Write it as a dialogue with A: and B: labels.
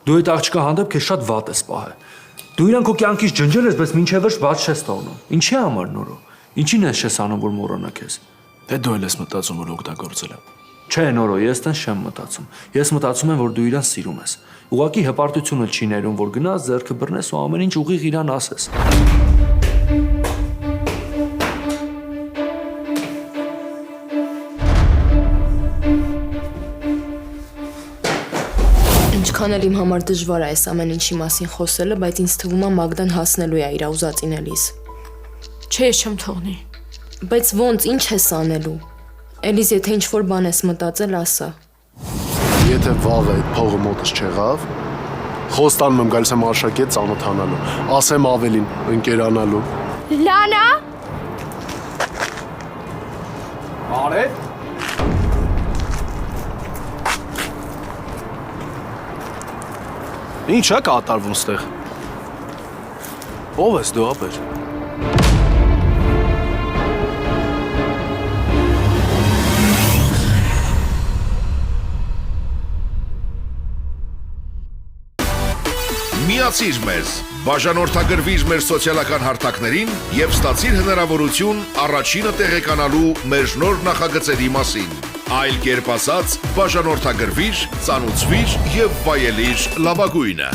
A: Դու այդ աղջկա հանդեպ քեզ շատ վատ ես պահել։ Դու իրան քո կյանքից ջնջել ես, բայց մինչև վերջ բաց չես թողնում։ Ինչի համար Նորո։ Ինչին ես չես անում, որ մոռանա քեզ։
B: Դե դու էլ ես մտածում, որ օգտագործել եմ։
A: Չէ, Նորո, ես տենց չեմ մտածում։ Ես մտածում եմ, որ դու իրան սիրում ես։ Ուղղակի հպարտությունը չի ներում, որ գնաս ձեռքը բռնես ու ամեն ինչ ուղիղ իրան ասես։
C: Ինչքան էլ իմ համար դժվար է այս ամեն ինչի մասին խոսելը, բայց ինձ թվում է Մագդան հասնելու է իր ուզածին էլիս։
D: Չէ, ես չեմ թողնի։
C: Բայց ոնց, ինչ ես անելու։ Էլիս, եթե ինչ-որ բան ես մտածել, ասա։
B: Եթե վաղը այդ փողը մոտս չեղավ, խոստանում եմ գալիս եմ Արշակետ ծանոթանալու, ասեմ ավելին, ընկերանալու։
D: Լանա։
B: Արետ։ Ինչ է կատարվում ստեղ։ Ո՞վ ես դու ապեր։
E: Միացիր մեզ, բաժանորդագրվիր մեր սոցիալական հարթակներին և ստացիր հնարավորություն առաջինը տեղեկանալու մեր նոր նախագծերի մասին։ Այլ կերպ ասած, բաժանորդագրվիր, ծանուցվիր և վայելիր լավագույնը։